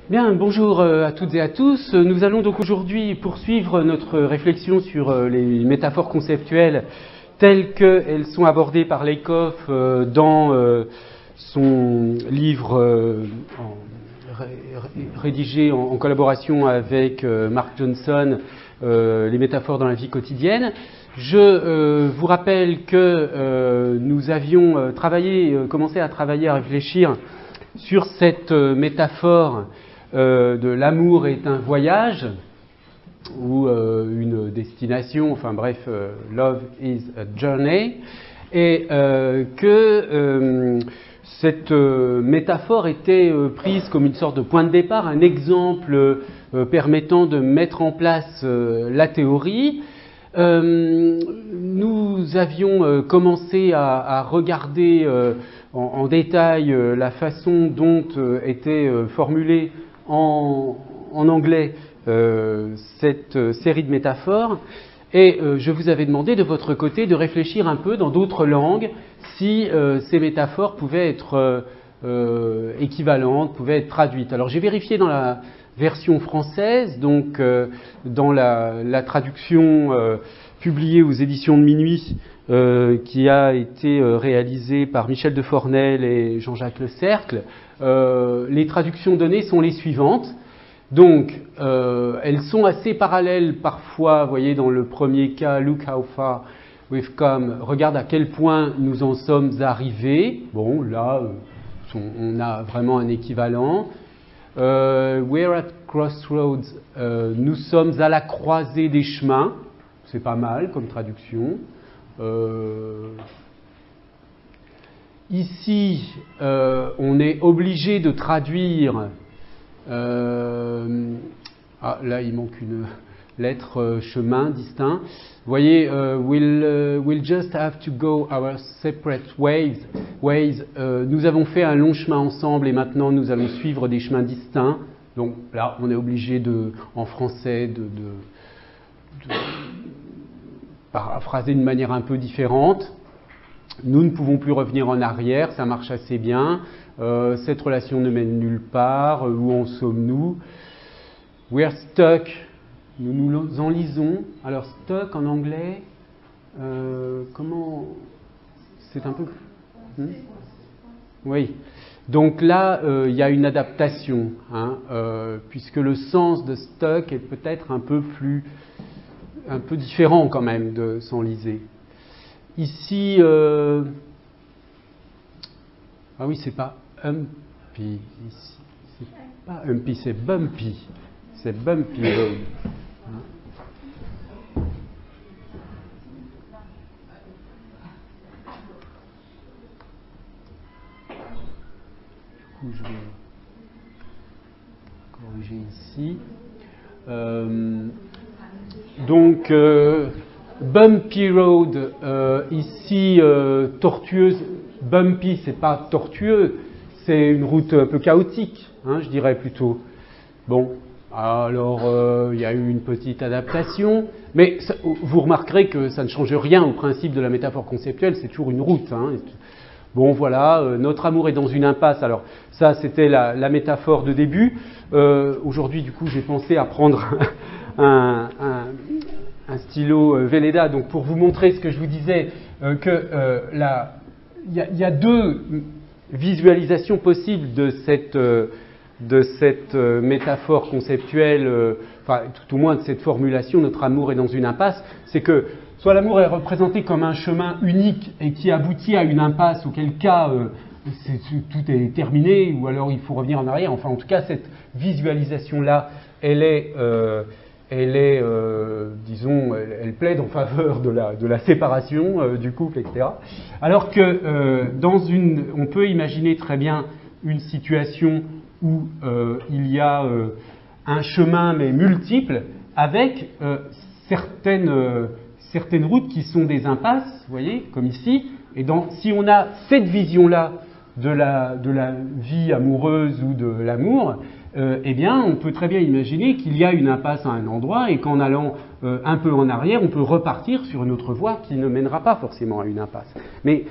Bien, bonjour à toutes et à tous. Nous allons donc aujourd'hui poursuivre notre réflexion sur les métaphores conceptuelles telles qu'elles sont abordées par Lakoff dans son livre rédigé en collaboration avec Mark Johnson, Les métaphores dans la vie quotidienne. Je vous rappelle que nous avions commencé à travailler, à réfléchir sur cette métaphore de l'amour est un voyage ou une destination, enfin bref, love is a journey, et que cette métaphore était prise comme une sorte de point de départ, un exemple permettant de mettre en place la théorie. Nous avions commencé à regarder en détail la façon dont était formulée en anglais cette série de métaphores, et je vous avais demandé de votre côté de réfléchir un peu dans d'autres langues si ces métaphores pouvaient être équivalentes, pouvaient être traduites. Alors j'ai vérifié dans la version française, donc dans la traduction publiée aux éditions de Minuit, qui a été réalisée par Michel de Fornel et Jean-Jacques Le Cercle. Les traductions données sont les suivantes. Donc, elles sont assez parallèles parfois. Vous voyez, dans le premier cas, look how far we've come, regarde à quel point nous en sommes arrivés. Bon, là, on a vraiment un équivalent. We're at crossroads, nous sommes à la croisée des chemins. C'est pas mal comme traduction. Ici, on est obligé de traduire. Là, il manque une lettre chemin distinct. Vous voyez, we'll just have to go our separate ways. Nous avons fait un long chemin ensemble et maintenant nous allons suivre des chemins distincts. Donc là, on est obligé en français de paraphraser d'une manière un peu différente. Nous ne pouvons plus revenir en arrière, ça marche assez bien. Cette relation ne mène nulle part. Où en sommes-nous? We're stuck. Nous nous enlisons. Alors stuck en anglais, comment? C'est un peu... Oui. Donc là, il y a une adaptation, puisque le sens de stuck est peut-être un peu différent quand même de s'enliser. Ici, ah oui, c'est pas humpy, ici, c'est pas humpy, c'est bumpy road. Du coup, je vais corriger ici. Donc, bumpy road, ici, tortueuse. Bumpy, c'est pas tortueux, c'est une route un peu chaotique, je dirais plutôt. Bon, alors, il y a eu une petite adaptation, mais ça, vous remarquerez que ça ne change rien au principe de la métaphore conceptuelle, c'est toujours une route. Bon, voilà, notre amour est dans une impasse. Alors, ça, c'était la métaphore de début. Aujourd'hui, du coup, j'ai pensé à prendre un stylo Velleda, donc pour vous montrer ce que je vous disais, il y a deux visualisations possibles de cette métaphore conceptuelle, enfin tout au moins de cette formulation, notre amour est dans une impasse. C'est que soit l'amour est représenté comme un chemin unique et qui aboutit à une impasse, auquel cas tout est terminé, ou alors il faut revenir en arrière. Enfin, en tout cas, cette visualisation-là, elle plaide en faveur de la séparation du couple, etc. Alors que on peut imaginer très bien une situation où il y a un chemin mais multiple avec certaines routes qui sont des impasses, vous voyez, comme ici. Et si on a cette vision-là de la vie amoureuse ou de l'amour, eh bien, on peut très bien imaginer qu'il y a une impasse à un endroit et qu'en allant un peu en arrière, on peut repartir sur une autre voie qui ne mènera pas forcément à une impasse. Mais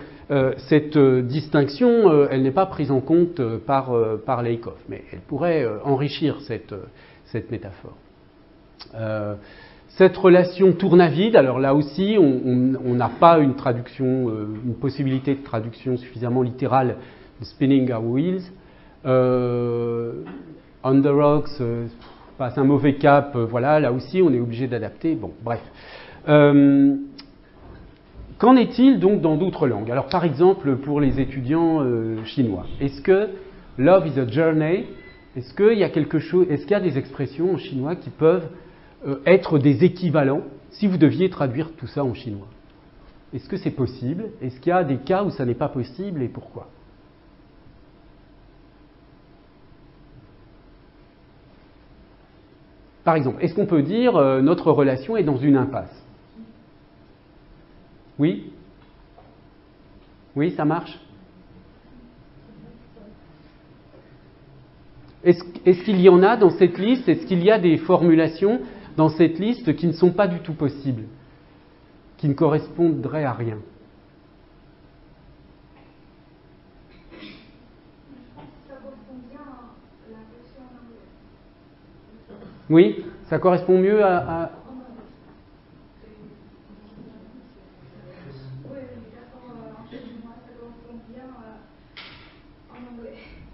cette distinction, elle n'est pas prise en compte par Lakoff, mais elle pourrait enrichir cette métaphore. Cette relation tourne-à-vide, alors là aussi, on n'a pas une traduction, une possibilité de traduction suffisamment littérale de spinning our wheels. On the rocks passe un mauvais cap, voilà, là aussi, on est obligé d'adapter. Bon, bref. Qu'en est-il donc dans d'autres langues? Alors, par exemple, pour les étudiants chinois, est-ce que love is a journey? Est-ce qu'il y a est-ce qu'il y a des expressions en chinois qui peuvent être des équivalents si vous deviez traduire tout ça en chinois? Est-ce que c'est possible? Est-ce qu'il y a des cas où ça n'est pas possible et pourquoi? Par exemple, est-ce qu'on peut dire notre relation est dans une impasse? Oui? Oui, ça marche? Est-ce qu'il y en a dans cette liste? Est-ce qu'il y a des formulations dans cette liste qui ne sont pas du tout possibles, qui ne correspondraient à rien? Oui, ça correspond mieux à...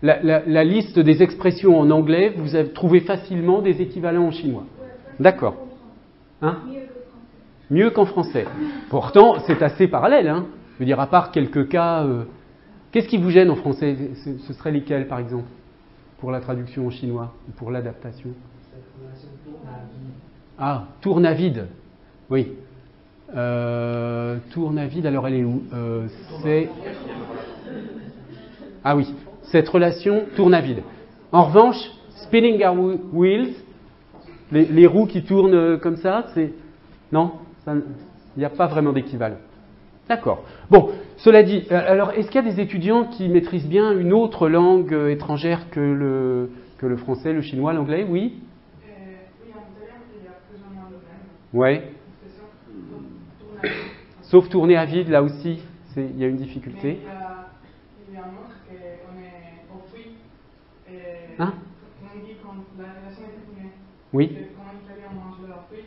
La liste des expressions en anglais, vous avez trouvé facilement des équivalents en chinois. D'accord. Hein? Mieux qu'en français. Pourtant, c'est assez parallèle. Hein. Je veux dire, à part quelques cas... Qu'est-ce qui vous gêne en français? Ce serait lesquels, par exemple, pour la traduction en chinois, ou pour l'adaptation? Ah, tourne-à-vide. Oui. Tourne-à-vide, alors elle est où? C'est... Ah oui. Cette relation tourne à vide. En revanche, spinning our wheels, les roues qui tournent comme ça, c'est... Non, il n'y a pas vraiment d'équivalent. D'accord. Bon, cela dit, alors est-ce qu'il y a des étudiants qui maîtrisent bien une autre langue étrangère que le français, le chinois, l'anglais? Oui. Oui, en italien, il y a plus ou moins le même. Oui. Sauf tourner à vide, là aussi, il y a une difficulté. Hein? On dit quand la relation est terminée. Oui. Quand en italien on mange leurs fruits,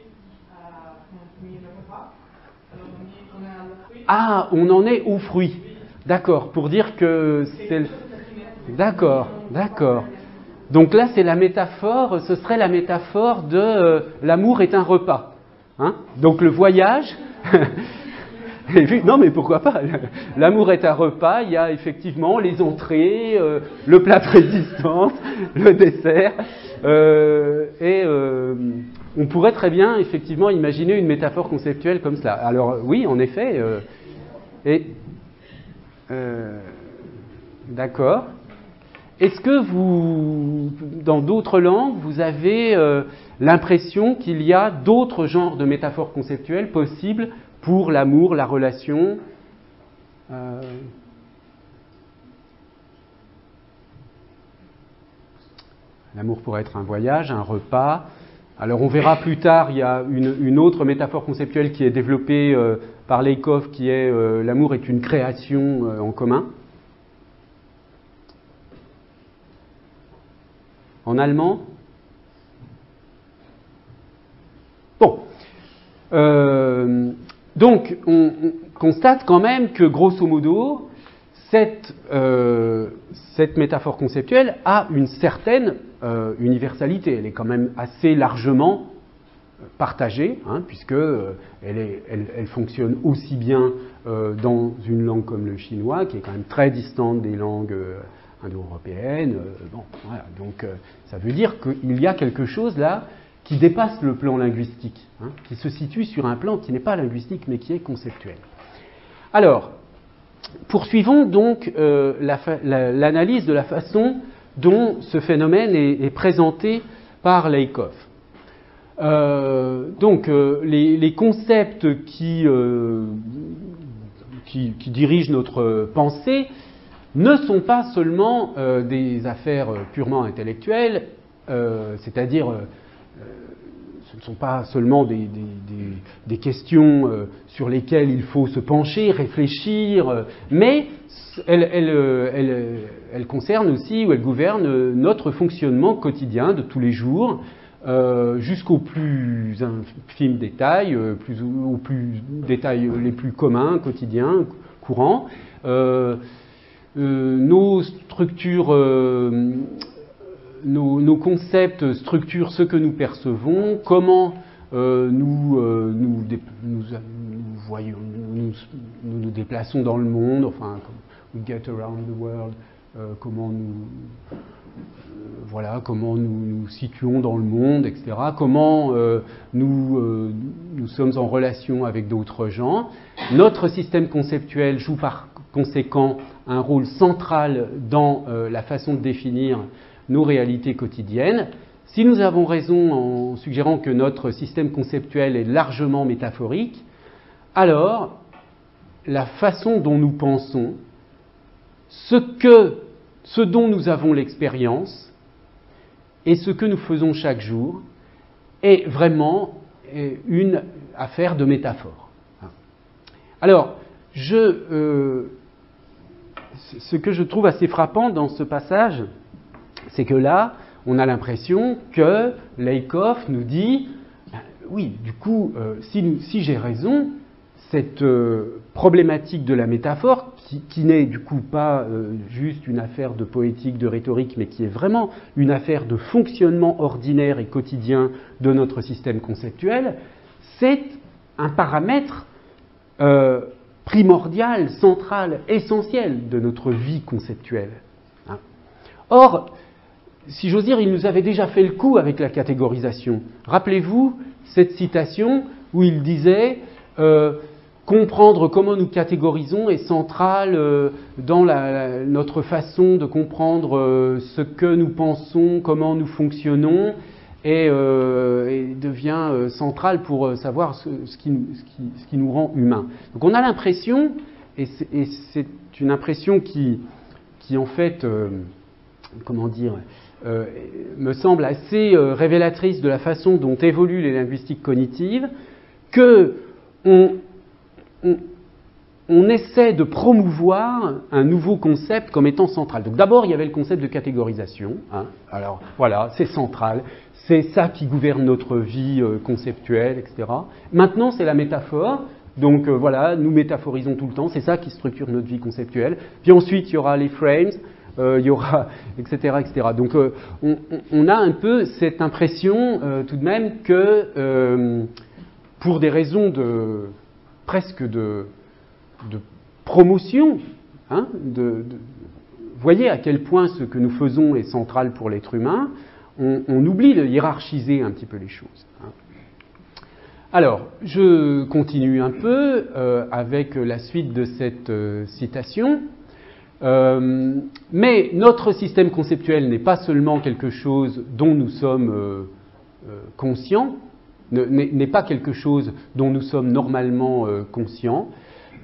on finit le repas. Alors on dit qu'on est à leurs fruits. Ah, on en est aux fruits. D'accord, pour dire que c'est... D'accord, d'accord. Donc là, c'est la métaphore, ce serait la métaphore de l'amour est un repas. Hein? Donc le voyage... Non, mais pourquoi pas? L'amour est un repas, il y a effectivement les entrées, le plat de résistance, le dessert. On pourrait très bien, effectivement, imaginer une métaphore conceptuelle comme cela. Alors, oui, en effet. D'accord. Est-ce que vous, dans d'autres langues, vous avez l'impression qu'il y a d'autres genres de métaphores conceptuelles possibles pour l'amour, la relation? L'amour pourrait être un voyage, un repas. Alors on verra plus tard, il y a une autre métaphore conceptuelle qui est développée par Lakoff, qui est l'amour est une création en commun. En allemand? Bon. Donc, on constate quand même que, grosso modo, cette métaphore conceptuelle a une certaine universalité. Elle est quand même assez largement partagée, hein, puisque elle fonctionne aussi bien dans une langue comme le chinois, qui est quand même très distante des langues indo-européennes. Bon, voilà. Donc, ça veut dire qu'il y a quelque chose là qui dépasse le plan linguistique, hein, qui se situe sur un plan qui n'est pas linguistique mais qui est conceptuel. Alors, poursuivons donc l'analyse de la façon dont ce phénomène est présenté par Lakoff. Donc, les concepts qui dirigent notre pensée ne sont pas seulement des affaires purement intellectuelles, c'est-à-dire ce ne sont pas seulement des questions sur lesquelles il faut se pencher, réfléchir, mais elles concernent aussi, ou elles gouvernent notre fonctionnement quotidien de tous les jours, jusqu'aux plus infimes détails, aux plus détails les plus communs, quotidiens, courants. Nos structures, nos concepts structurent ce que nous percevons, comment nous nous déplaçons dans le monde, enfin, we get around the world, comment nous nous situons dans le monde, etc. Comment nous sommes en relation avec d'autres gens. Notre système conceptuel joue par conséquent un rôle central dans la façon de définir nos réalités quotidiennes. Si nous avons raison en suggérant que notre système conceptuel est largement métaphorique, alors la façon dont nous pensons, ce dont nous avons l'expérience et ce que nous faisons chaque jour est vraiment une affaire de métaphore. Alors, ce que je trouve assez frappant dans ce passage, c'est que là, on a l'impression que Lakoff nous dit, oui, du coup, si j'ai raison, cette problématique de la métaphore, qui n'est du coup pas juste une affaire de poétique, de rhétorique, mais qui est vraiment une affaire de fonctionnement ordinaire et quotidien de notre système conceptuel, c'est un paramètre primordial, central, essentiel de notre vie conceptuelle. Or, si j'ose dire, il nous avait déjà fait le coup avec la catégorisation. Rappelez-vous cette citation où il disait comprendre comment nous catégorisons est central dans notre façon de comprendre ce que nous pensons, comment nous fonctionnons, et devient central pour savoir ce qui nous rend humains. Donc on a l'impression, et c'est une impression qui en fait, me semble assez révélatrice de la façon dont évoluent les linguistiques cognitives, que on essaie de promouvoir un nouveau concept comme étant central. Donc d'abord, il y avait le concept de catégorisation. Alors voilà, c'est central, c'est ça qui gouverne notre vie conceptuelle, etc. Maintenant, c'est la métaphore. Donc voilà, nous métaphorisons tout le temps, c'est ça qui structure notre vie conceptuelle. Puis ensuite, il y aura les frames, il y aura, etc., etc. Donc on a un peu cette impression tout de même que pour des raisons presque de promotion, voyez à quel point ce que nous faisons est central pour l'être humain, on oublie de hiérarchiser un petit peu les choses. Alors, je continue un peu avec la suite de cette citation. Mais notre système conceptuel n'est pas seulement quelque chose dont nous sommes conscients, n'est pas quelque chose dont nous sommes normalement conscients.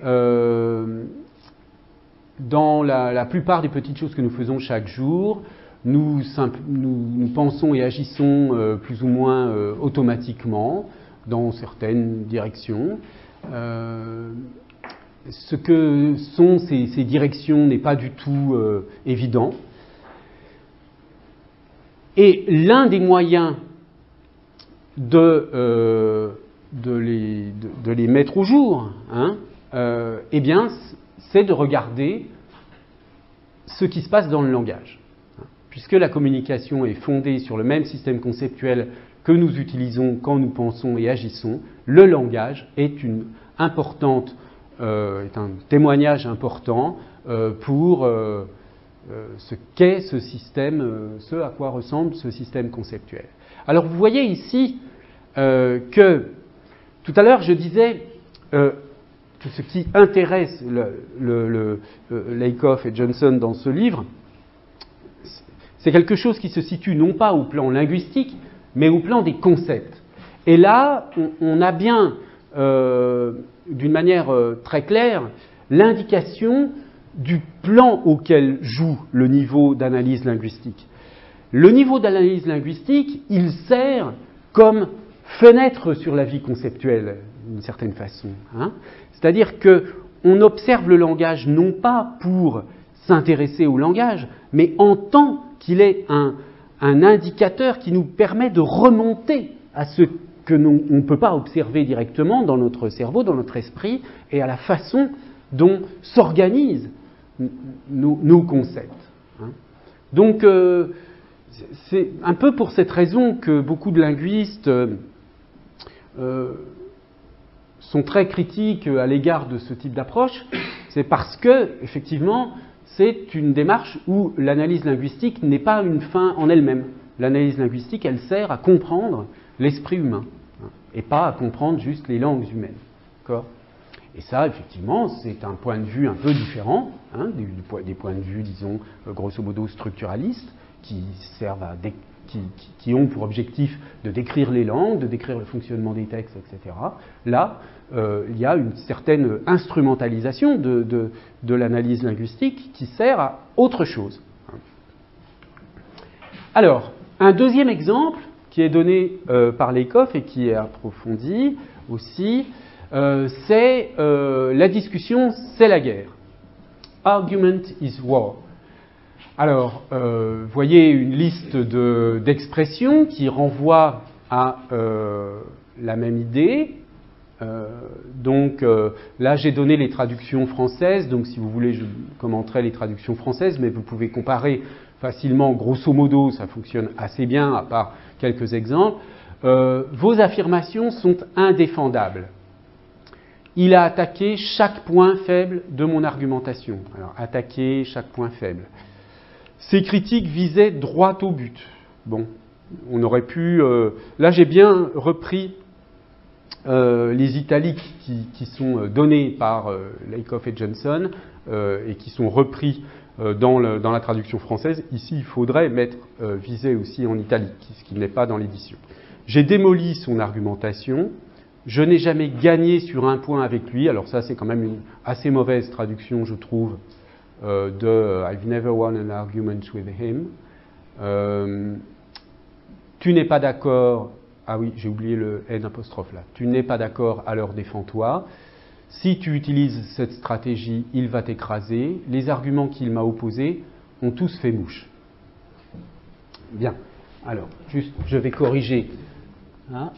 Dans la plupart des petites choses que nous faisons chaque jour, nous pensons et agissons plus ou moins automatiquement dans certaines directions. Ce que sont ces directions n'est pas du tout évident. Et l'un des moyens de les mettre au jour, eh bien, c'est de regarder ce qui se passe dans le langage. Puisque la communication est fondée sur le même système conceptuel que nous utilisons quand nous pensons et agissons, le langage est est un témoignage important pour ce qu'est ce système, ce à quoi ressemble ce système conceptuel. Alors vous voyez ici que tout à l'heure je disais que ce qui intéresse Lakoff et Johnson dans ce livre, c'est quelque chose qui se situe non pas au plan linguistique, mais au plan des concepts. Et là, on a bien, d'une manière très claire, l'indication du plan auquel joue le niveau d'analyse linguistique. Le niveau d'analyse linguistique, il sert comme fenêtre sur la vie conceptuelle, d'une certaine façon. Hein. C'est-à-dire qu'on observe le langage non pas pour s'intéresser au langage, mais en tant qu'il est un indicateur qui nous permet de remonter à ce que on ne peut pas observer directement dans notre cerveau, dans notre esprit, et à la façon dont s'organisent nos concepts. Hein. Donc, c'est un peu pour cette raison que beaucoup de linguistes sont très critiques à l'égard de ce type d'approche. C'est parce que, effectivement, c'est une démarche où l'analyse linguistique n'est pas une fin en elle-même. L'analyse linguistique, elle sert à comprendre l'esprit humain, hein, et pas à comprendre juste les langues humaines. D'accord ? Et ça, effectivement, c'est un point de vue un peu différent, hein, des points de vue, disons, grosso modo structuralistes, qui servent qui ont pour objectif de décrire les langues, de décrire le fonctionnement des textes, etc. Là, il y a une certaine instrumentalisation de l'analyse linguistique qui sert à autre chose. Alors, un deuxième exemple qui est donné par Lakoff et qui est approfondi aussi, c'est la discussion « c'est la guerre ». Argument is war. Alors, vous voyez une liste d'expressions qui renvoient à la même idée. Donc là, j'ai donné les traductions françaises. Donc, si vous voulez, je commenterai les traductions françaises, mais vous pouvez comparer facilement. Grosso modo, ça fonctionne assez bien, à part quelques exemples. Vos affirmations sont indéfendables. Il a attaqué chaque point faible de mon argumentation. Alors, attaquer chaque point faible. Ces critiques visaient droit au but. Bon, on aurait pu... là, j'ai bien repris les italiques qui sont donnés par Lakoff et Johnson et qui sont repris dans la traduction française. Ici, il faudrait mettre visé aussi en italique, ce qui n'est pas dans l'édition. J'ai démoli son argumentation. Je n'ai jamais gagné sur un point avec lui. Alors ça, c'est quand même une assez mauvaise traduction, je trouve, de I've never won an argument with him. Tu n'es pas d'accord. Ah oui, j'ai oublié le N apostrophe là. Tu n'es pas d'accord, alors défends-toi. Si tu utilises cette stratégie, il va t'écraser. Les arguments qu'il m'a opposés ont tous fait mouche. Bien. Alors, juste, je vais corriger. Hein.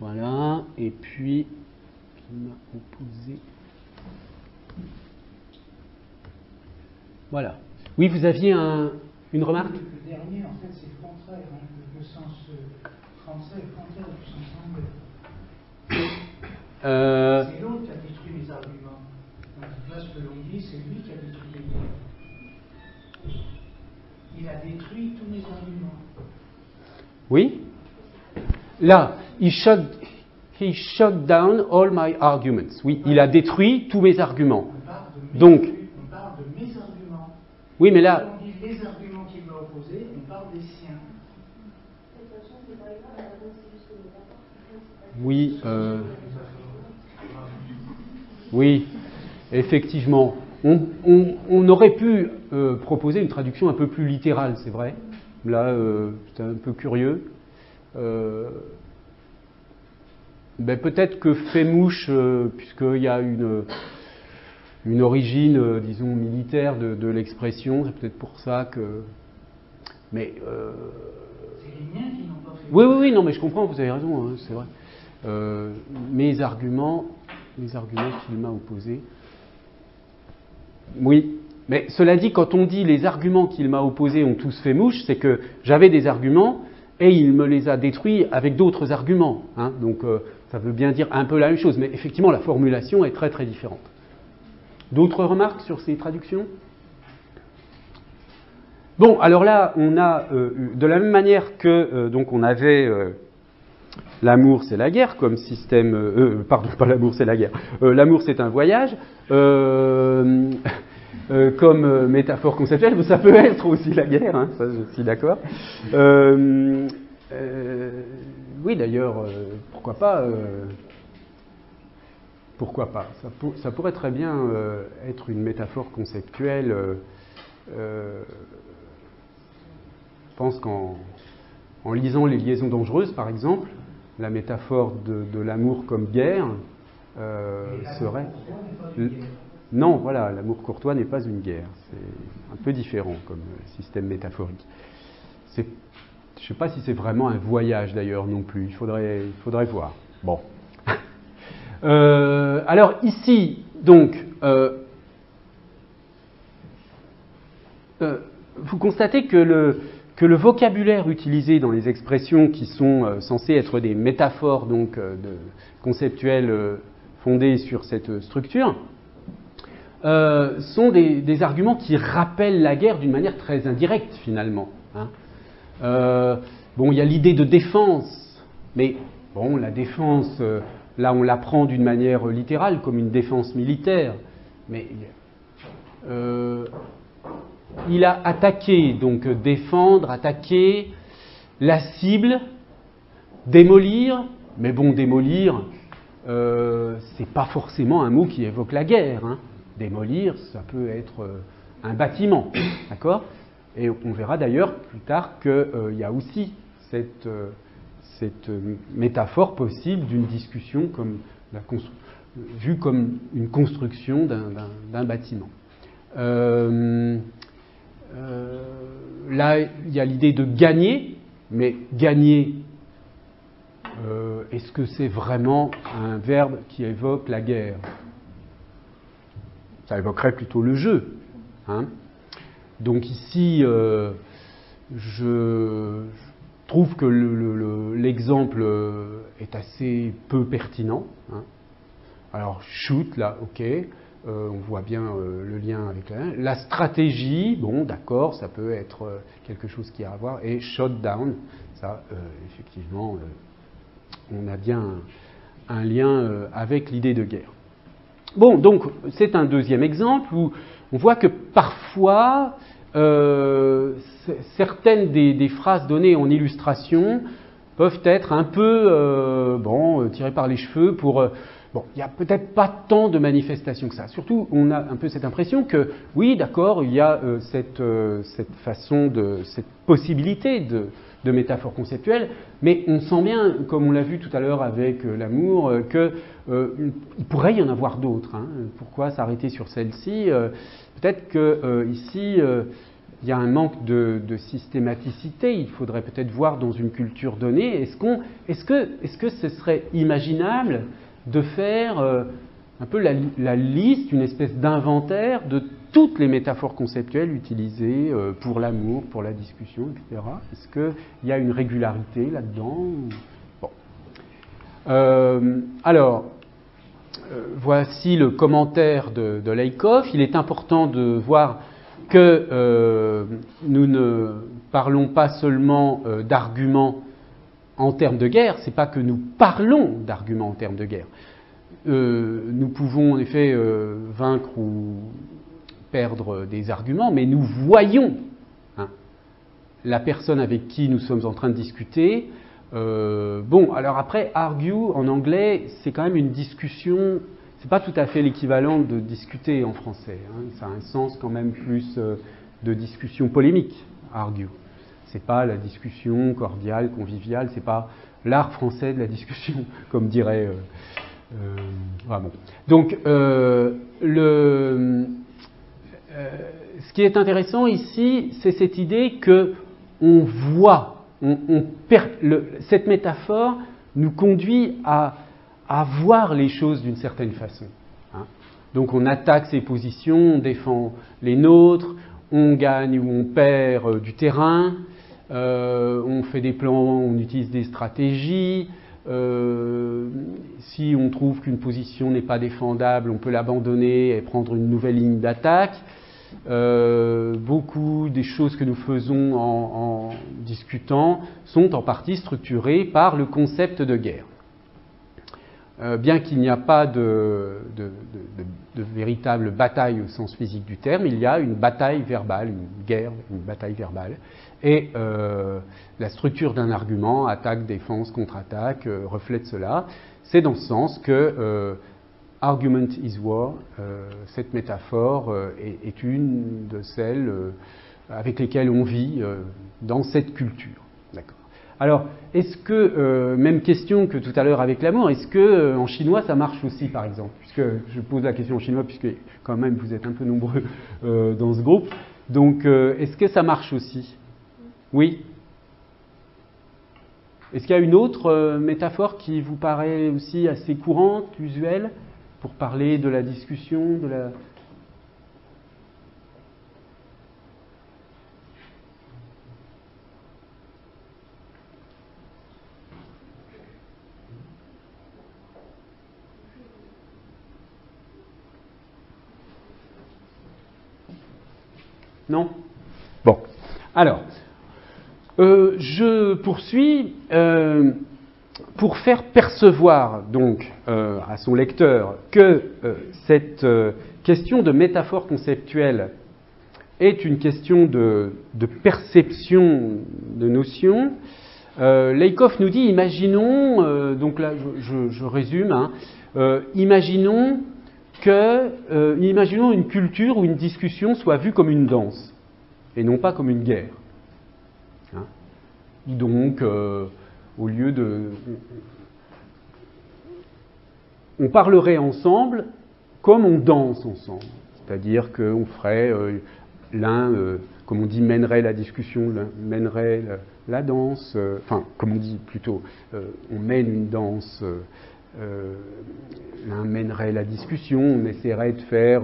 Voilà, et puis, il m'a opposé. Voilà. Oui, vous aviez une remarque ? Le dernier, en fait, c'est le contraire. Hein. Le sens français est le contraire du sens anglais. C'est l'autre qui a détruit les arguments. Donc là, ce que l'on dit, c'est lui qui a détruit les guerres. Il a détruit tous mes arguments. Oui. Là, he shut down all my arguments. Oui, il a détruit tous mes arguments. Donc, on parle de mes arguments. Oui, mais là. Quand on dit les arguments qu'il m'a opposés, on parle des siens. Oui, oui, effectivement. On aurait pu proposer une traduction un peu plus littérale, c'est vrai. Là, c'est un peu curieux. Ben peut-être que fait mouche, puisqu'il y a une origine, disons, militaire de l'expression, c'est peut-être pour ça que... Mais... C'est les miens qui n'ont pas fait mouche. Oui, non, mais je comprends, vous avez raison, hein, c'est vrai. Mes arguments qu'il m'a opposés. Oui, mais cela dit, quand on dit les arguments qu'il m'a opposés ont tous fait mouche, c'est que j'avais des arguments et il me les a détruits avec d'autres arguments. Hein, donc ça veut bien dire un peu la même chose, mais effectivement la formulation est très très différente. D'autres remarques sur ces traductions ? Bon, alors là, on a, de la même manière que donc on avait l'amour c'est la guerre comme système, pardon, pas l'amour c'est la guerre, l'amour c'est un voyage, comme métaphore conceptuelle, ça peut être aussi la guerre, hein, ça je suis d'accord. Oui, d'ailleurs, pourquoi pas ça pourrait très bien être une métaphore conceptuelle. Je pense qu'en lisant Les Liaisons dangereuses, par exemple, la métaphore de l'amour comme guerre serait... Non, voilà, l'amour courtois n'est pas une guerre. C'est un peu différent comme système métaphorique. Je ne sais pas si c'est vraiment un voyage d'ailleurs non plus. Il faudrait voir. Bon. Alors ici, donc, vous constatez que le vocabulaire utilisé dans les expressions qui sont censées être des métaphores donc, conceptuelles fondées sur cette structure sont des arguments qui rappellent la guerre d'une manière très indirecte finalement. Hein. Bon, il y a l'idée de défense, mais bon, la défense, là on l'apprend d'une manière littérale comme une défense militaire, mais il a attaqué, donc défendre, attaquer, la cible, démolir, mais bon, démolir, c'est pas forcément un mot qui évoque la guerre. Hein. Démolir, ça peut être un bâtiment, d'accord ? Et on verra d'ailleurs plus tard qu'il y a aussi cette métaphore possible d'une discussion comme vue comme une construction d'un bâtiment. Là, il y a l'idée de gagner, mais gagner, est-ce que c'est vraiment un verbe qui évoque la guerre ? Ça évoquerait plutôt le jeu. Hein. Donc ici, je trouve que l'exemple est assez peu pertinent. Hein. Alors, shoot, là, ok, on voit bien le lien avec la stratégie, bon, d'accord, ça peut être quelque chose qui a à voir, et shot down, ça, effectivement, on a bien un lien avec l'idée de guerre. Bon, donc, c'est un deuxième exemple où on voit que parfois, certaines des phrases données en illustration peuvent être un peu tirées par les cheveux pour... Bon, il n'y a peut-être pas tant de manifestations que ça. Surtout, on a un peu cette impression que, oui, d'accord, il y a cette possibilité de métaphore conceptuelle, mais on sent bien, comme on l'a vu tout à l'heure avec l'amour, qu'il pourrait y en avoir d'autres. Hein. Pourquoi s'arrêter sur celle-ci ? Peut-être qu'ici, il y a un manque de systématicité. Il faudrait peut-être voir dans une culture donnée. Est-ce que ce serait imaginable de faire un peu la liste, une espèce d'inventaire de toutes les métaphores conceptuelles utilisées pour l'amour, pour la discussion, etc. Est-ce qu'il y a une régularité là-dedans ? Bon. Alors, voici le commentaire de Laïkov. Il est important de voir que nous ne parlons pas seulement d'arguments en termes de guerre, c'est pas que nous parlons d'arguments en termes de guerre. Nous pouvons en effet vaincre ou perdre des arguments, mais nous voyons la personne avec qui nous sommes en train de discuter. Bon, alors après, argue en anglais, c'est quand même une discussion, c'est pas tout à fait l'équivalent de discuter en français. Hein. Ça a un sens quand même plus de discussion polémique, argue. C'est pas la discussion cordiale, conviviale, c'est pas l'art français de la discussion, comme dirait... bon. Donc, ce qui est intéressant ici, c'est cette idée que on voit, cette métaphore nous conduit à voir les choses d'une certaine façon. Hein. Donc on attaque ses positions, on défend les nôtres, on gagne ou on perd du terrain, on fait des plans, on utilise des stratégies. Si on trouve qu'une position n'est pas défendable, on peut l'abandonner et prendre une nouvelle ligne d'attaque. Beaucoup des choses que nous faisons en discutant sont en partie structurées par le concept de guerre. bien qu'il n'y a pas de véritable bataille au sens physique du terme, il y a une bataille verbale, une guerre, une bataille verbale. Et la structure d'un argument, attaque, défense, contre-attaque, reflète cela. C'est dans ce sens que argument is war, cette métaphore est une de celles avec lesquelles on vit dans cette culture. D'accord. Alors, est-ce que, même question que tout à l'heure avec l'amour, est-ce que en chinois ça marche aussi, par exemple? Puisque je pose la question en chinois, puisque quand même vous êtes un peu nombreux dans ce groupe. Donc, est-ce que ça marche aussi? Oui? Est-ce qu'il y a une autre métaphore qui vous paraît aussi assez courante, usuelle, pour parler de la discussion, de la... Non? Bon. Alors, je poursuis. Pour faire percevoir donc à son lecteur que cette question de métaphore conceptuelle est une question de perception de notions, Lakoff nous dit, imaginons, donc là je résume, hein, imaginons une culture où une discussion soit vue comme une danse et non pas comme une guerre. Hein. Donc, au lieu de... On parlerait ensemble comme on danse ensemble. C'est-à-dire qu'on ferait l'un, comme on dit, mènerait la discussion, l'un mènerait la danse, enfin, comme on dit plutôt, on mène une danse, l'un mènerait la discussion, on essaierait de faire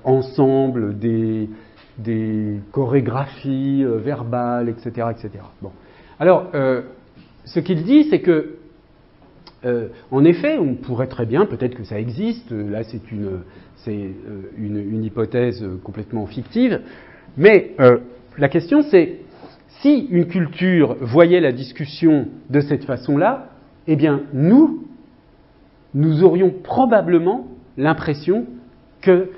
ensemble des chorégraphies verbales, etc., etc. Bon. Alors, ce qu'il dit, c'est que, en effet, on pourrait très bien, peut-être que ça existe, là c'est une hypothèse complètement fictive, mais la question c'est, si une culture voyait la discussion de cette façon-là, eh bien nous aurions probablement l'impression qu'ils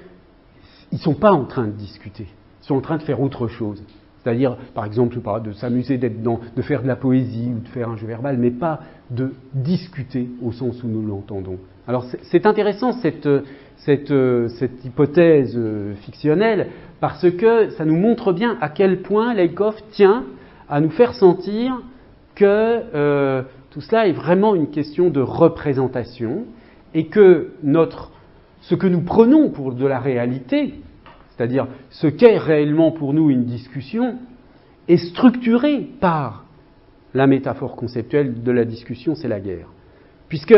ne sont pas en train de discuter, ils sont en train de faire autre chose. C'est-à-dire, par exemple, de s'amuser de faire de la poésie ou de faire un jeu verbal, mais pas de discuter au sens où nous l'entendons. Alors c'est intéressant cette hypothèse fictionnelle, parce que ça nous montre bien à quel point Lakoff tient à nous faire sentir que tout cela est vraiment une question de représentation, et que ce que nous prenons pour de la réalité, c'est-à-dire ce qu'est réellement pour nous une discussion, est structuré par la métaphore conceptuelle de la discussion, c'est la guerre. Puisque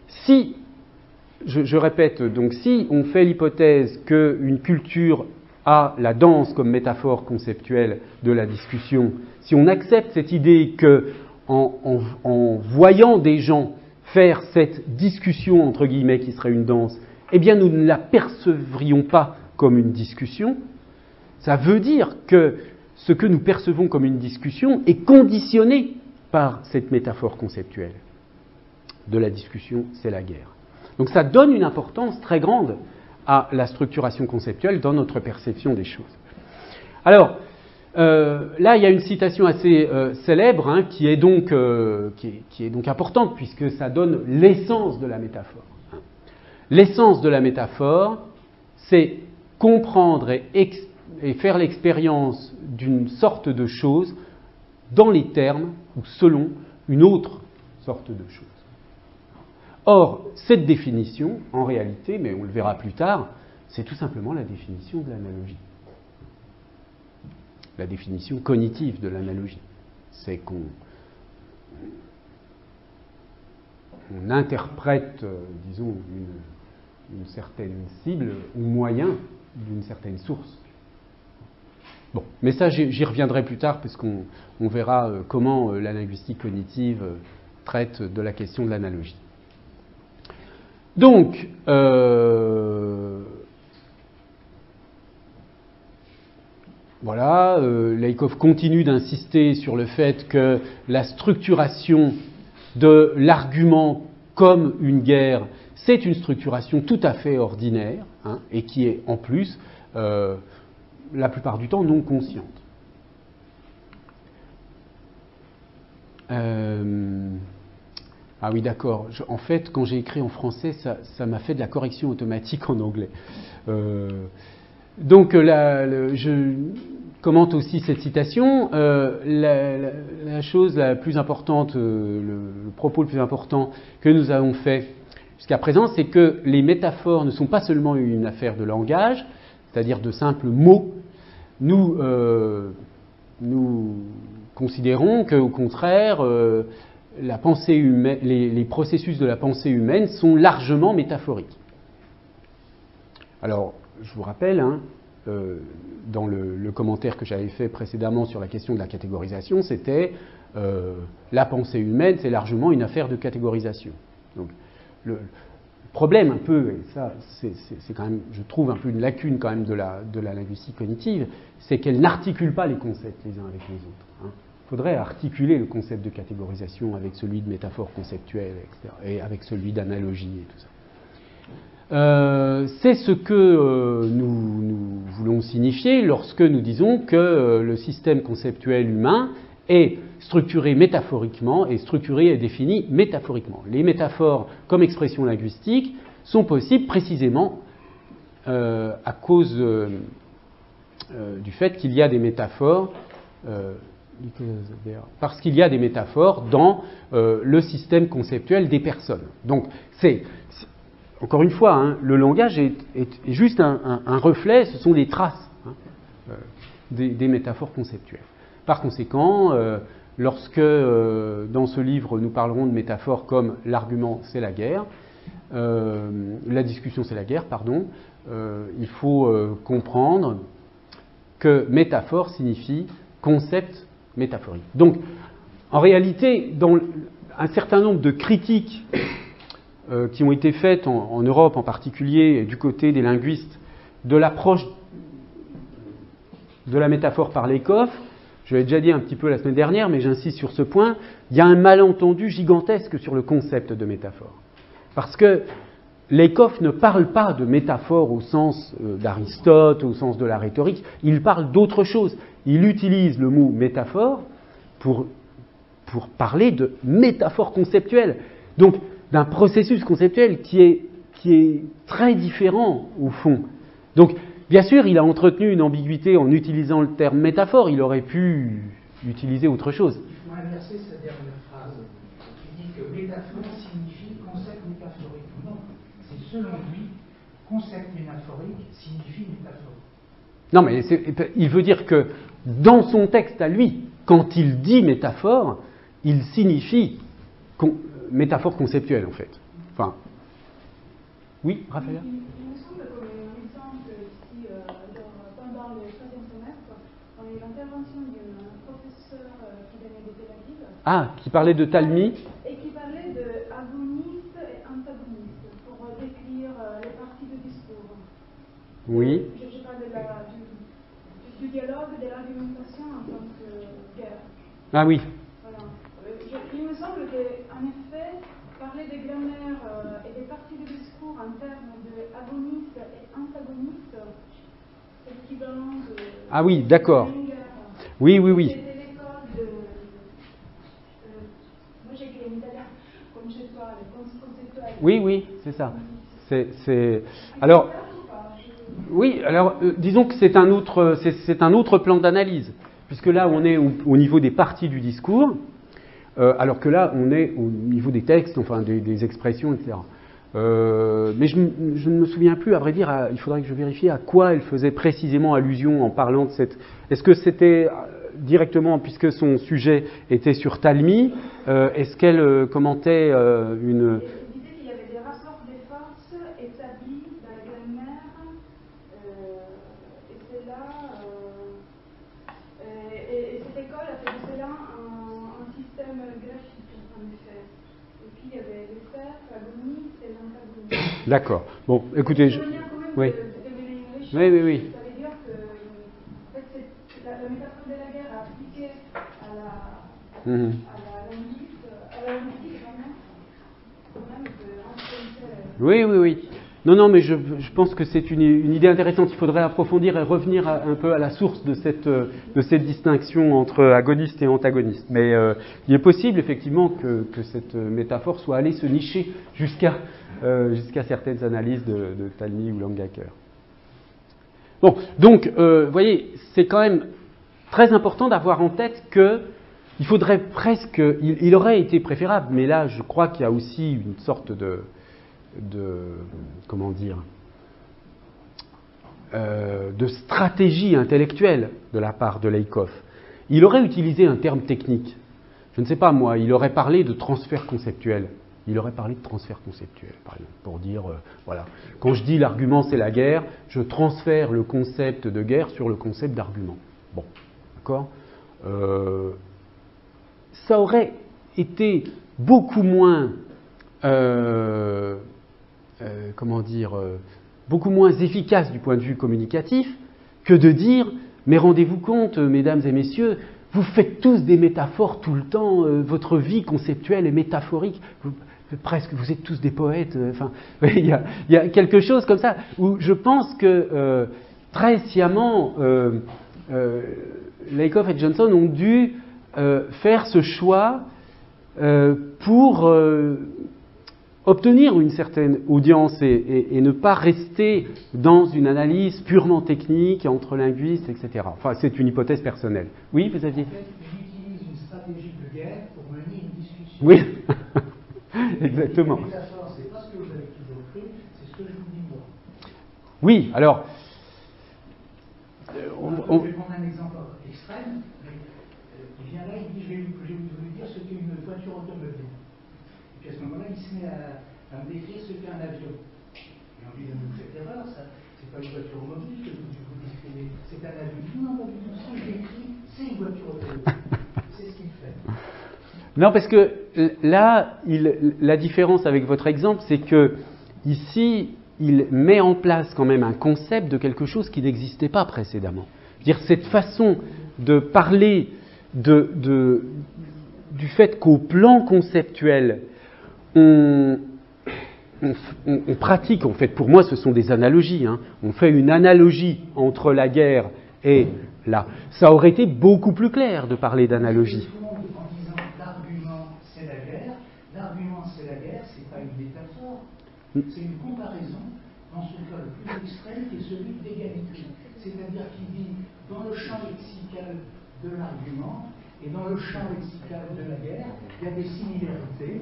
si, je répète, donc si on fait l'hypothèse qu'une culture a la danse comme métaphore conceptuelle de la discussion, si on accepte cette idée que en voyant des gens faire cette discussion entre guillemets qui serait une danse, eh bien nous ne la percevrions pas comme une discussion, ça veut dire que ce que nous percevons comme une discussion est conditionné par cette métaphore conceptuelle de la discussion, c'est la guerre. Donc ça donne une importance très grande à la structuration conceptuelle dans notre perception des choses. Alors, là il y a une citation assez célèbre hein, qui est donc importante puisque ça donne l'essence de la métaphore. L'essence de la métaphore, c'est comprendre et faire l'expérience d'une sorte de chose dans les termes ou selon une autre sorte de chose. Or, cette définition, en réalité, mais on le verra plus tard, c'est tout simplement la définition de l'analogie. La définition cognitive de l'analogie. C'est qu'on interprète, disons, une certaine cible ou moyen d'une certaine source. Bon, mais ça j'y reviendrai plus tard puisqu'on verra comment la linguistique cognitive traite de la question de l'analogie. Donc, voilà, Lakoff continue d'insister sur le fait que la structuration de l'argument comme une guerre, c'est une structuration tout à fait ordinaire, hein, et qui est en plus, la plupart du temps, non consciente. Ah oui, d'accord. En fait, quand j'ai écrit en français, ça m'a fait de la correction automatique en anglais. Donc, je commente aussi cette citation. La chose la plus importante, le propos le plus important que nous avons fait jusqu'à présent, c'est que les métaphores ne sont pas seulement une affaire de langage, c'est-à-dire de simples mots. Nous considérons qu'au contraire, la pensée humaine, les processus de la pensée humaine sont largement métaphoriques. Alors, je vous rappelle, hein, dans le commentaire que j'avais fait précédemment sur la question de la catégorisation, c'était la pensée humaine, c'est largement une affaire de catégorisation. Donc, le problème un peu, et ça c'est quand même, je trouve un peu une lacune quand même de la linguistique cognitive, c'est qu'elle n'articule pas les concepts les uns avec les autres. Hein. Il faudrait articuler le concept de catégorisation avec celui de métaphore conceptuelle, etc., et avec celui d'analogie et tout ça. C'est ce que nous voulons signifier lorsque nous disons que le système conceptuel humain est structuré métaphoriquement et structuré et défini métaphoriquement. Les métaphores comme expression linguistique sont possibles précisément à cause du fait qu'il y a des métaphores, parce qu'il y a des métaphores dans le système conceptuel des personnes. Donc, encore une fois, hein, le langage est juste un reflet, ce sont les traces, hein, des métaphores conceptuelles. Par conséquent, lorsque dans ce livre nous parlerons de métaphores comme l'argument c'est la guerre, la discussion c'est la guerre, pardon, il faut comprendre que métaphore signifie concept métaphorique. Donc, en réalité, dans un certain nombre de critiques qui ont été faites en Europe en particulier, du côté des linguistes, de l'approche de la métaphore par Lakoff, je l'ai déjà dit un petit peu la semaine dernière, mais j'insiste sur ce point, il y a un malentendu gigantesque sur le concept de métaphore. Parce que Lakoff ne parle pas de métaphore au sens d'Aristote, au sens de la rhétorique, il parle d'autre chose. Il utilise le mot métaphore pour parler de métaphore conceptuelle. Donc, d'un processus conceptuel qui est très différent au fond. Donc, bien sûr, il a entretenu une ambiguïté en utilisant le terme métaphore, il aurait pu utiliser autre chose. Il faut inverser cette dernière phrase qui dit que métaphore signifie concept métaphorique. Non, c'est selon lui, concept métaphorique signifie métaphore. Non, mais il veut dire que dans son texte à lui, quand il dit métaphore, il signifie métaphore conceptuelle, en fait. Enfin, oui, Raphaël ? Il me semble comme exemple ici, pendant le 3e semestre, on a eu l'intervention d'un professeur qui donnait des thématiques. Ah, qui parlait de Talmy. Et qui parlait de agoniste et antagoniste pour décrire les parties de discours. Oui. Je parle du dialogue, de l'argumentation en tant que guerre. Ah oui. Voilà. Il me semble qu'en effet, parler de grammaire et des parties de discours en termes de agoniste et antagoniste, c'est l'équivalent de. Ah oui, d'accord. Oui. C'était l'école de. Moi j'ai écrit en italien, comme chez toi, le conceptuel. Oui, c'est ça. Alors. Oui, alors disons que c'est un autre plan d'analyse, puisque là on est au niveau des parties du discours, alors que là on est au niveau des textes, enfin des expressions, etc. Mais je ne me souviens plus, à vrai dire, il faudrait que je vérifie à quoi elle faisait précisément allusion en parlant de cette. Est-ce que c'était directement, puisque son sujet était sur Talmy, est-ce qu'elle commentait une. D'accord. Bon, écoutez, oui. Oui. Ça veut dire que en fait, la métaphore de la guerre appliquée à la linguistique, vraiment, quand même, Oui, oui, oui. Non, non, mais je pense que c'est une idée intéressante. Il faudrait approfondir et revenir un peu à la source de cette distinction entre agoniste et antagoniste. Mais il est possible, effectivement, que cette métaphore soit allée se nicher jusqu'à certaines analyses de Talmy ou Langacker. Bon, donc, vous voyez, c'est quand même très important d'avoir en tête que il faudrait presque... Il aurait été préférable, mais là, je crois qu'il y a aussi une sorte de comment dire, de stratégie intellectuelle de la part de Lakoff. Il aurait utilisé un terme technique. Je ne sais pas moi, il aurait parlé de transfert conceptuel. Il aurait parlé de transfert conceptuel, par exemple, pour dire, voilà, quand je dis l'argument c'est la guerre, je transfère le concept de guerre sur le concept d'argument. Bon, d'accord ? Ça aurait été beaucoup moins... comment dire, beaucoup moins efficace du point de vue communicatif que de dire « Mais rendez-vous compte, mesdames et messieurs, vous faites tous des métaphores tout le temps, votre vie conceptuelle est métaphorique, vous êtes tous des poètes. » Enfin, il y a quelque chose comme ça où je pense que très sciemment, Lakoff et Johnson ont dû faire ce choix pour obtenir une certaine audience et ne pas rester dans une analyse purement technique entre linguistes, etc. Enfin, c'est une hypothèse personnelle. Oui, vous aviez... En fait, j'utilise une stratégie de guerre pour mener une discussion. Oui, exactement. La métaphore, c'est pas ce que vous avez toujours cru, c'est ce que je vous dis moi. Oui, alors... Je vais prendre un exemple extrême. Il vient là, il dit, je vais vous dire ce qu'est une voiture automobile. Et puis à ce moment-là, il se met à me décrire ce qu'est un avion. Et on dit, vous faites erreur, ça. C'est pas une voiture mobile que vous décrivez, c'est un avion. Non, pas du tout, ça, il décrit, c'est une voiture automobile. C'est ce qu'il fait. Non, parce que là, la différence avec votre exemple, c'est que ici, il met en place quand même un concept de quelque chose qui n'existait pas précédemment. C'est-à-dire cette façon de parler du fait qu'au plan conceptuel, on pratique, en fait, pour moi, ce sont des analogies. Hein. On fait une analogie entre la guerre et là. Ça aurait été beaucoup plus clair de parler d'analogie. En disant l'argument, c'est la guerre. L'argument, c'est la guerre, c'est pas une métaphore. C'est une comparaison dans son cas le plus extrême qui est celui d'égalité. C'est-à-dire qu'il dit, dans le champ lexical de l'argument et dans le champ lexical de la guerre, il y a des similarités.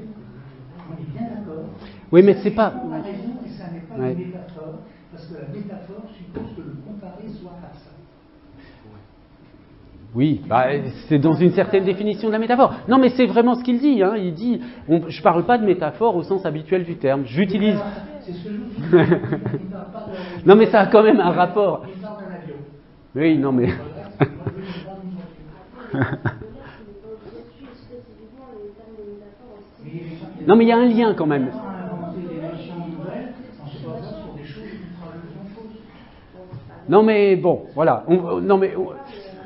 On est bien d'accord. Oui, mais c'est pas. Une comparaison et ça n'est pas une métaphore, parce que la métaphore suppose que le comparé soit à ça. Oui, bah, c'est dans une certaine définition de la métaphore. Non, mais c'est vraiment ce qu'il dit. Hein. Il dit, je ne parle pas de métaphore au sens habituel du terme. J'utilise. C'est ce que je vous dis. Non, mais ça a quand même un rapport. Il parle d'un avion. Oui, non, mais. Non, mais il y a un lien quand même. Non, mais bon, voilà.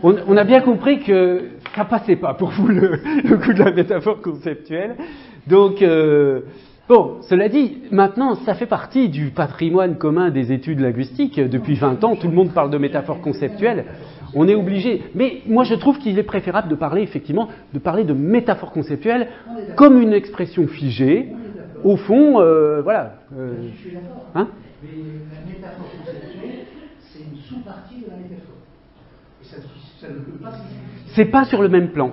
On a bien compris que ça passait pas pour vous le coup de la métaphore conceptuelle. Donc, bon, cela dit, maintenant, ça fait partie du patrimoine commun des études linguistiques. Depuis 20 ans, tout le monde parle de métaphore conceptuelle. On est obligé. Mais moi, je trouve qu'il est préférable de parler, effectivement, de métaphore conceptuelle comme une expression figée. Au fond, voilà. Je suis d'accord. Hein? Mais la métaphore conceptuelle, c'est une sous-partie de la métaphore. Et ça ne peut pas s'expliquer. C'est pas sur le même plan.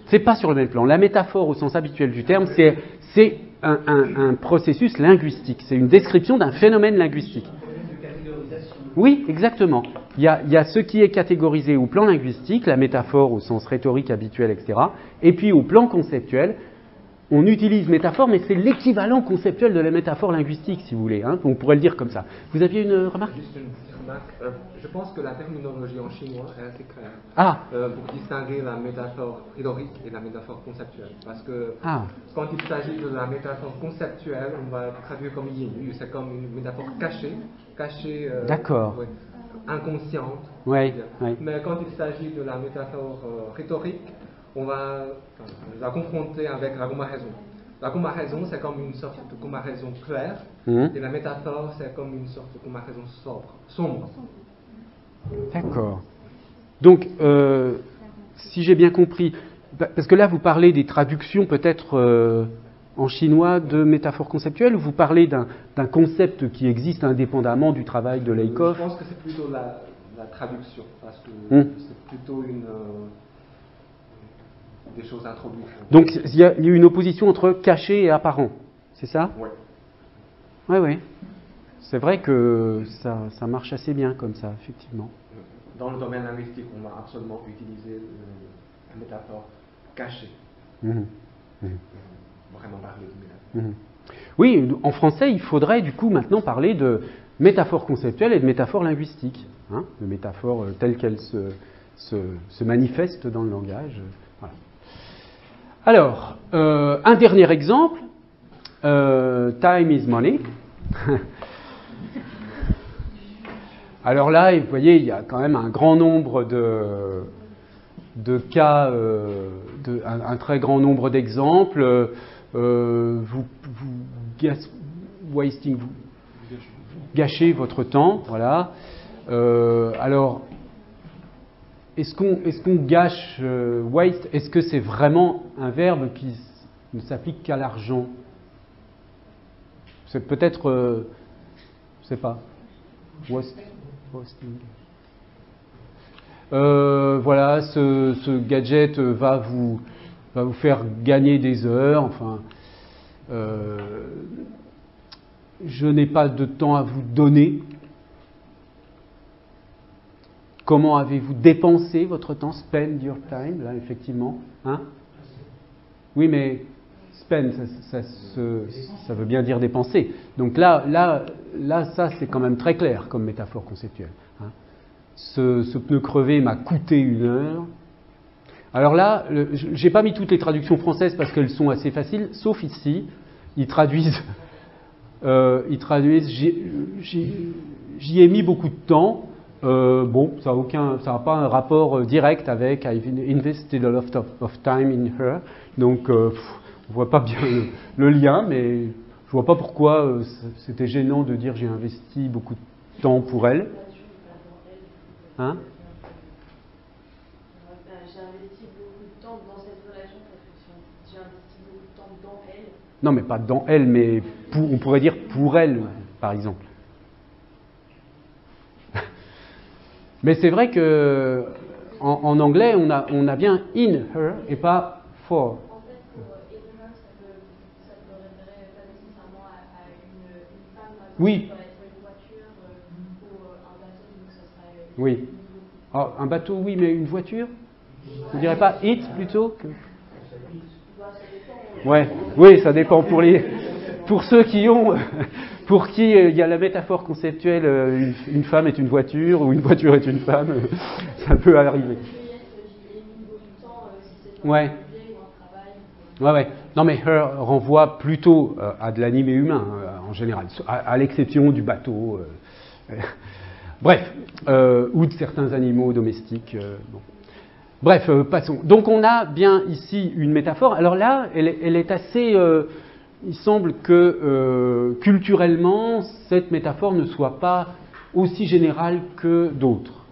C'est pas sur le même plan. La métaphore, au sens habituel du terme, c'est un processus linguistique. C'est une description d'un phénomène linguistique. Oui, exactement. Il y a ce qui est catégorisé au plan linguistique, la métaphore au sens rhétorique habituel, etc. Et puis au plan conceptuel, on utilise métaphore, mais c'est l'équivalent conceptuel de la métaphore linguistique, si vous voulez. Hein. On pourrait le dire comme ça. Vous aviez une remarque ? Juste une remarque. Je pense que la terminologie en chinois est assez claire. Pour distinguer la métaphore rhétorique et la métaphore conceptuelle. Parce que quand il s'agit de la métaphore conceptuelle, on va traduire comme yin. C'est comme une métaphore cachée. D'accord. Inconsciente. Ouais. Mais quand il s'agit de la métaphore rhétorique, on va la confronter avec la raison. la comparaison, c'est comme une sorte de comparaison claire, et la métaphore, c'est comme une sorte de comparaison sombre. D'accord. Donc, si j'ai bien compris, parce que là, vous parlez des traductions peut-être en chinois de métaphores conceptuelles, ou vous parlez d'un concept qui existe indépendamment du travail de Lakoff? Je pense que c'est plutôt la traduction, parce que c'est plutôt des choses introduites. Donc il y a une opposition entre caché et apparent, c'est ça? Oui. Oui, oui. C'est vrai que ça marche assez bien comme ça, effectivement. Dans le domaine linguistique, on va absolument utiliser la métaphore cachée. Vraiment parler de métaphore. Oui, en français, il faudrait du coup maintenant parler de métaphore conceptuelle et de métaphore linguistique, de métaphores telles qu'elles se manifestent dans le langage. Voilà. Alors, un dernier exemple, time is money. Alors là, vous voyez, il y a quand même un grand nombre de cas, un très grand nombre d'exemples. Vous gâchez votre temps, voilà. Alors, est-ce qu'on gâche waste? Est-ce que c'est vraiment un verbe qui ne s'applique qu'à l'argent? C'est peut-être, je ne sais pas, wasting. Voilà, ce gadget va vous faire gagner des heures. Enfin, je n'ai pas de temps à vous donner. Comment avez-vous dépensé votre temps? Spend your time, là, effectivement. Oui, mais spend, ça veut bien dire dépenser. Donc là, ça, c'est quand même très clair comme métaphore conceptuelle. Ce pneu crevé m'a coûté 1 heure. Alors là, j'ai pas mis toutes les traductions françaises parce qu'elles sont assez faciles, sauf ici, ils traduisent j'y ai mis beaucoup de temps. Bon, ça n'a pas un rapport direct avec I've invested a lot of time in her. Donc, on voit pas bien le lien, mais je vois pas pourquoi c'était gênant de dire j'ai investi beaucoup de temps pour elle. Hein? J'ai investi beaucoup de temps dans cette relation d'affection. J'ai investi beaucoup de temps dans elle. Non, mais pas dans elle, mais on pourrait dire pour elle, par exemple. Mais c'est vrai que en anglais, on a bien in her et pas for. En fait, pour in her, ça peut référer pas nécessairement à une femme. Oui. Ça peut être une voiture ou un bateau, donc ça serait. Oui. Oh, un bateau, oui, mais une voiture? Vous ne direz pas it plutôt que... Ouais, oui, ça dépend pour ceux qui ont, pour qui il y a la métaphore conceptuelle, une femme est une voiture ou une voiture est une femme, ça peut arriver. Ouais. Ouais. Non, mais her renvoie plutôt à de l'animé humain en général, à l'exception du bateau. Bref, ou de certains animaux domestiques. Bon. Bref, passons. Donc on a bien ici une métaphore. Alors là, elle est assez... il semble que culturellement, cette métaphore ne soit pas aussi générale que d'autres.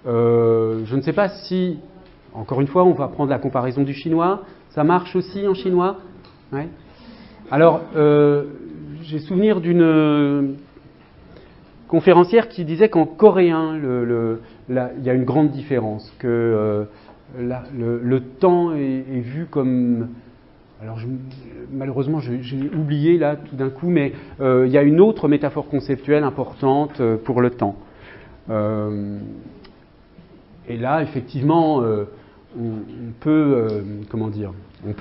Je ne sais pas si, encore une fois, on va prendre la comparaison du chinois. Ça marche aussi en chinois? Ouais. Alors, j'ai souvenir d'une conférencière qui disait qu'en coréen, il y a une grande différence, que le temps est vu comme... Alors malheureusement, j'ai oublié là tout d'un coup, mais il y a une autre métaphore conceptuelle importante pour le temps. Et là, effectivement, on peut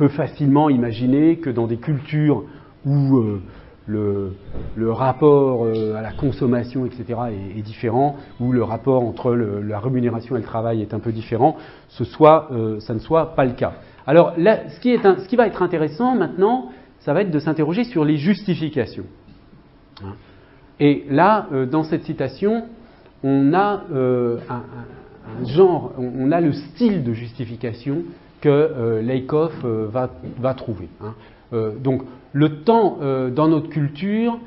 facilement imaginer que dans des cultures où le rapport à la consommation, etc., est différent, où le rapport entre la rémunération et le travail est un peu différent, ça ne soit pas le cas. Alors, là, ce qui va être intéressant maintenant, ça va être de s'interroger sur les justifications. Et là, dans cette citation, on a un genre, on a le style de justification que Lakoff va trouver. Donc le temps dans notre culture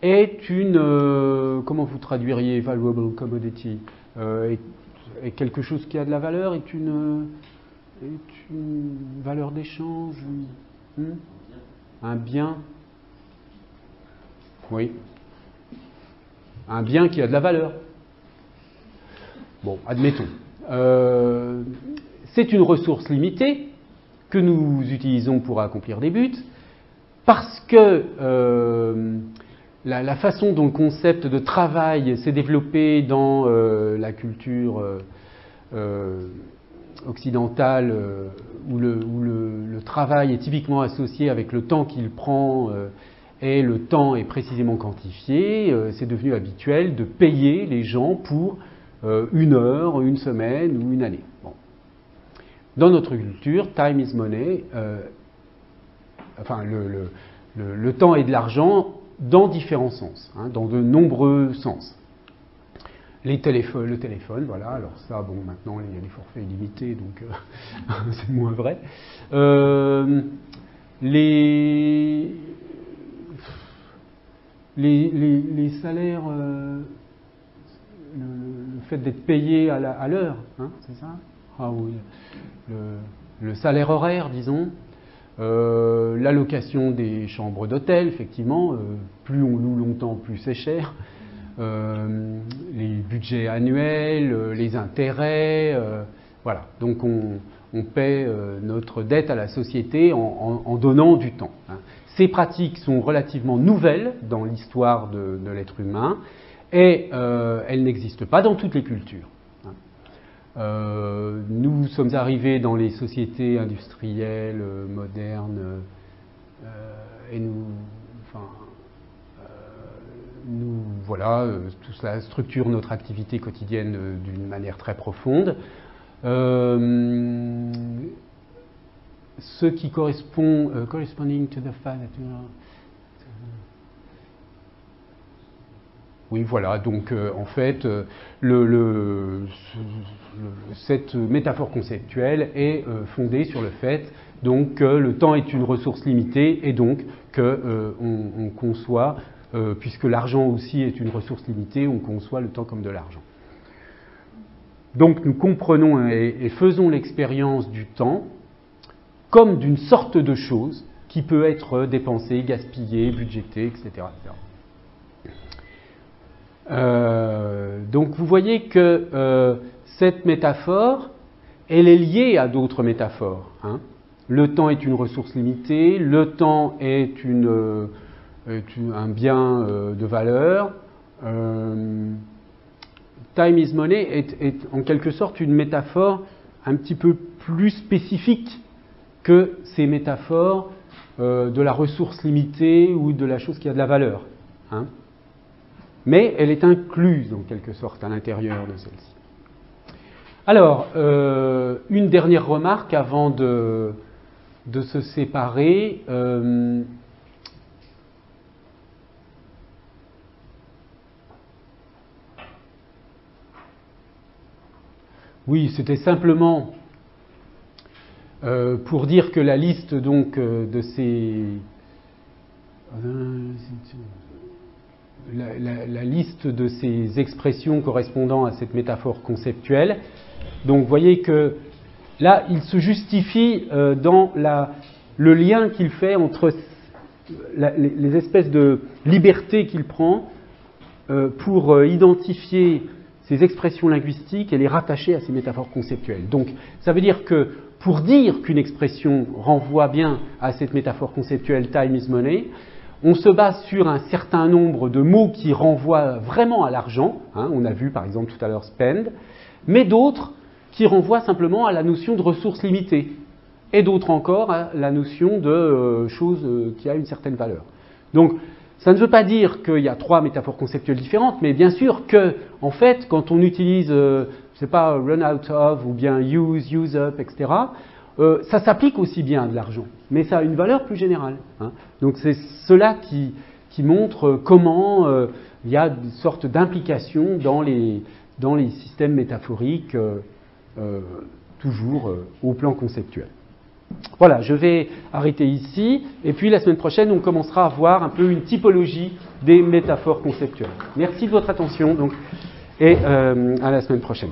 est une, comment vous traduiriez valuable commodity, est quelque chose qui a de la valeur, est une valeur d'échange, un bien. Oui. Un bien qui a de la valeur. Bon, admettons. C'est une ressource limitée que nous utilisons pour accomplir des buts, parce que la façon dont le concept de travail s'est développé dans la culture occidentale, où le travail est typiquement associé avec le temps qu'il prend, et le temps est précisément quantifié, c'est devenu habituel de payer les gens pour une heure, une semaine ou une année. Bon. Dans notre culture, time is money, enfin le temps est de l'argent dans différents sens, hein, dans de nombreux sens. Le téléphone, voilà, alors ça, bon, maintenant il y a des forfaits illimités, donc c'est moins vrai. Les salaires, le fait d'être payé à l'heure, hein, c'est ça? Ah oui, le salaire horaire, disons, l'allocation des chambres d'hôtel, effectivement, plus on loue longtemps, plus c'est cher, les budgets annuels, les intérêts, voilà, donc on paie notre dette à la société en donnant du temps, hein. Ces pratiques sont relativement nouvelles dans l'histoire de l'être humain et elles n'existent pas dans toutes les cultures. Nous sommes arrivés dans les sociétés industrielles modernes et nous voilà, tout cela structure notre activité quotidienne d'une manière très profonde. Ce qui correspond, corresponding to the fact that oui, voilà, donc en fait, cette métaphore conceptuelle est fondée sur le fait donc, que le temps est une ressource limitée et donc qu'on conçoit, puisque l'argent aussi est une ressource limitée, on conçoit le temps comme de l'argent. Donc nous comprenons et faisons l'expérience du temps comme d'une sorte de chose qui peut être dépensée, gaspillée, budgétée, etc. Donc vous voyez que cette métaphore, elle est liée à d'autres métaphores, hein. Le temps est une ressource limitée, le temps est un bien de valeur. Time is money est en quelque sorte une métaphore un petit peu plus spécifique que ces métaphores de la ressource limitée ou de la chose qui a de la valeur, hein. Mais elle est incluse en quelque sorte à l'intérieur de celle-ci. Alors, une dernière remarque avant de se séparer. Oui, c'était simplement pour dire que la liste donc de ces la liste de ces expressions correspondant à cette métaphore conceptuelle. Donc, vous voyez que là, il se justifie dans le lien qu'il fait entre les espèces de libertés qu'il prend pour identifier ces expressions linguistiques et les rattacher à ces métaphores conceptuelles. Donc, ça veut dire que pour dire qu'une expression renvoie bien à cette métaphore conceptuelle « time is money », on se base sur un certain nombre de mots qui renvoient vraiment à l'argent, hein, on a vu par exemple tout à l'heure « spend », mais d'autres qui renvoient simplement à la notion de ressources limitées, et d'autres encore à la notion de chose qui a une certaine valeur. Donc, ça ne veut pas dire qu'il y a trois métaphores conceptuelles différentes, mais bien sûr que, en fait, quand on utilise, je ne sais pas, run out of, ou bien use, use up, etc., ça s'applique aussi bien à de l'argent, mais ça a une valeur plus générale, hein. Donc c'est cela qui montre comment il y a une sorte d'implication dans les systèmes métaphoriques, toujours au plan conceptuel. Voilà, je vais arrêter ici, et puis la semaine prochaine, on commencera à voir un peu une typologie des métaphores conceptuelles. Merci de votre attention, donc, et à la semaine prochaine.